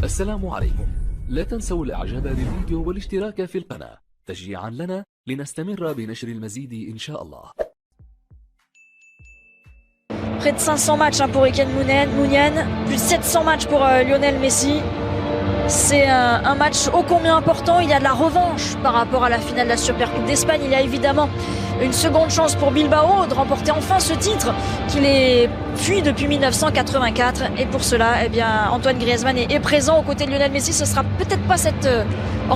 السلام عليكم. لا تنسوا الاعجاب بالفيديو والاشتراك في القناة تشجيعا لنا لنستمر بنشر المزيد إن شاء الله. Près de 500 matchs pour Eken Mounian, plus de 700 matchs pour Lionel Messi. C'est un match ô combien important. Il y a de la revanche par rapport à la finale de la Supercoupe d'Espagne. Il y a évidemment une seconde chance pour Bilbao de remporter enfin ce titre qu'il est fui depuis 1984. Et pour cela, eh bien, Antoine Griezmann est présent aux côtés de Lionel Messi. Ce sera peut-être pas cette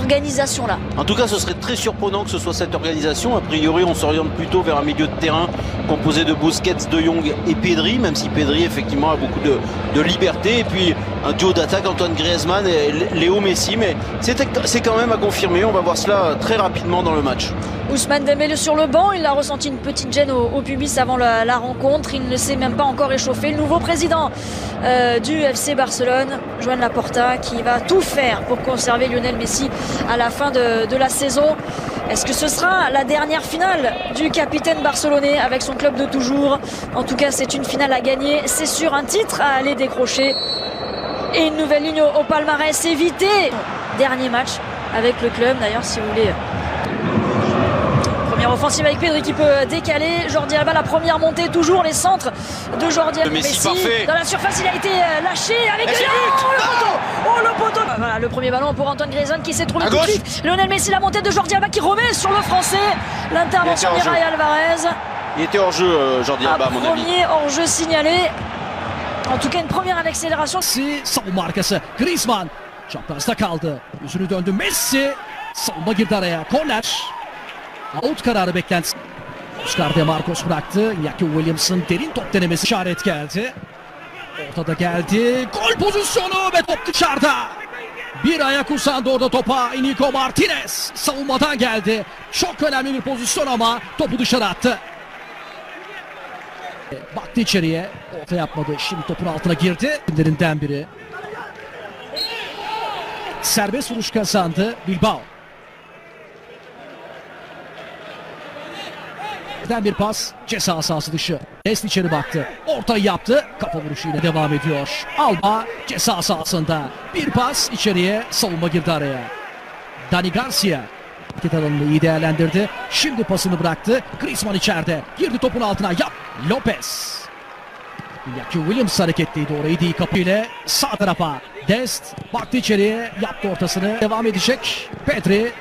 organisation-là. En tout cas, ce serait très surprenant que ce soit cette organisation. A priori, on s'oriente plutôt vers un milieu de terrain composé de Busquets, De Jong et Pedri, même si Pedri, effectivement, a beaucoup de liberté. Et puis, un duo d'attaque, Antoine Griezmann et Léo Messi. Mais c'est quand même à confirmer. On va voir cela très rapidement dans le match. Ousmane Dembélé sur le banc, il a ressenti une petite gêne au pubis avant la rencontre. Il ne s'est même pas encore échauffé. Le nouveau président du FC Barcelone, Joan Laporta, qui va tout faire pour conserver Lionel Messi à la fin de la saison. Est-ce que ce sera la dernière finale du capitaine barcelonais avec son club de toujours? En tout cas, c'est une finale à gagner. C'est sûr, un titre à aller décrocher. Et une nouvelle ligne au palmarès évité. Dernier match avec le club, d'ailleurs, si vous voulez. Première offensive avec Pedri qui peut décaler. Jordi Alba, la première montée, toujours les centres de Jordi Alba. Messi parfait. Dans la surface, il a été lâché avec le poteau. Oh, le poteau. Voilà, le premier ballon pour Antoine Griezmann qui s'est trouvé tout de suite. Lionel Messi, la montée de Jordi Alba qui remet sur le français. L'intervention d'Irai Alvarez. Il était hors jeu, Jordi Alba, à mon avis. Premier hors jeu signalé. En tout cas, une première en accélération. Savunma arkası Griezmann çaprazda kaldı. Yüzünü döndü Messi. Savunma girdi araya. Korner. Out kararı beklentisi. Oscar Marcos bıraktı. Iñaki Williams'ın derin top denemesi. İşaret geldi. Ortada geldi. Gol pozisyonu ve top dışarıda. Bir ayak uzandı orada topa. Inigo Martinez savunmadan geldi. Çok önemli bir pozisyon ama topu dışarı attı. Baktı içeriye. Orta yapmadı. Şimdi topun altına girdi. Kendilerinden biri. Serbest vuruş kazandı Bilbao. Bir pas ceza sahası dışı. Dest içeri baktı. Ortayı yaptı. Kafa vuruşuyla devam ediyor. Alba ceza sahasında. Bir pas içeriye. Savunma girdi araya. Dani Garcia hareket alanını iyi değerlendirdi. Şimdi pasını bıraktı. Griezmann içeride. Girdi topun altına. Yap. Lopez. Iñaki Williams hareketliydi. Orayı değil kapıyla. Sağ tarafa. Dest baktı içeriye. Yaptı ortasını. Devam edecek. Pedri.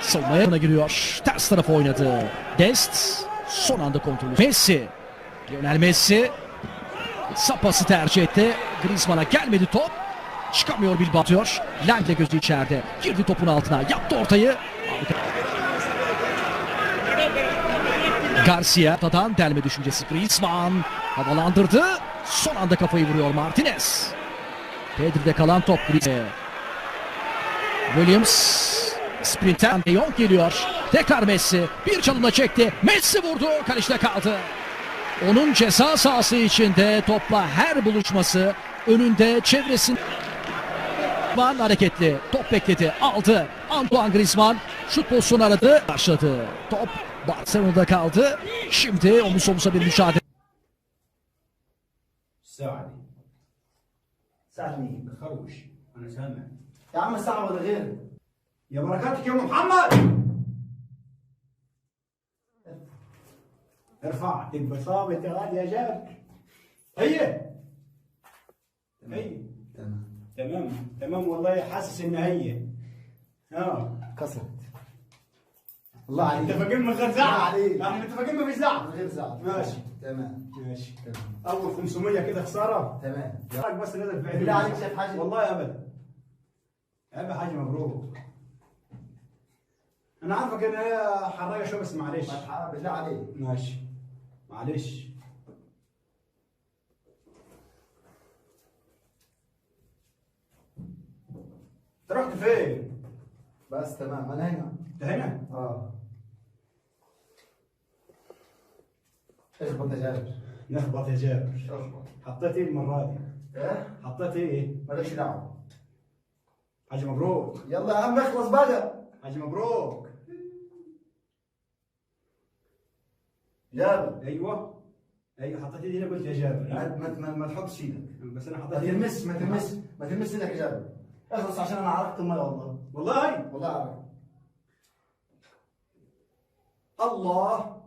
Savunmaya giriyor. Ters tarafa oynadı. Dest son anda kontrolü. Messi. Lionel Messi. Sapası tercih etti. Griezmann'a gelmedi top. Çıkamıyor Bilbao atıyor. Lengle gözü içeride. Girdi topun altına. Yaptı ortayı. Garcia ortadan delme düşüncesi. Griezmann havalandırdı. Son anda kafayı vuruyor Martinez. Pedri'de kalan top. Williams. Sprinten De Jong geliyor. Tekrar Messi. Bir çalımla çekti. Messi vurdu. Kaleci'de kaldı. Onun ceza sahası içinde topla her buluşması önünde çevresinde hareketli. Top bekledi. Aldı. Antoine Griezmann şut pozisyonu aradı. Başladı. Top Barcelona'da kaldı. Şimdi omuz omuza bir mücadele. ساعدني بخروش انا سامع يا عم الساعه ولا غير يا بركاتك يا ام محمد ارفع تبقى صابت يا غالي يا جابر هي تمام والله حاسس ان هي كسرت الله عليك متفقين من غير زعل عليك احنا متفقين ما فيش زعل من غير زعل ماشي تمام اول 500 كده خساره تمام بس نزل في عيني بالله عليك شايف حاجه والله ابدا ابدا حاجه مبروك انا عارفك ان هي حراقه شويه بس معلش بالله عليك ماشي معلش انت رحت فين؟ بس تمام انا هنا انت هنا؟ اخبط يا جابر نخبط يا جابر اخبط حطيت ايه المره دي؟ ايه؟ حطيت ايه؟ مالكش دعوه حاج مبروك يلا يا عم اخلص بقى حاج مبروك جابر ايوه حطيت ايدي هنا قلت يا جابر ما تحطش ايدك بس انا حطيت ما تلمس ايدك يا جابر اخلص عشان انا عرفت الميه والله. والله عارف. الله.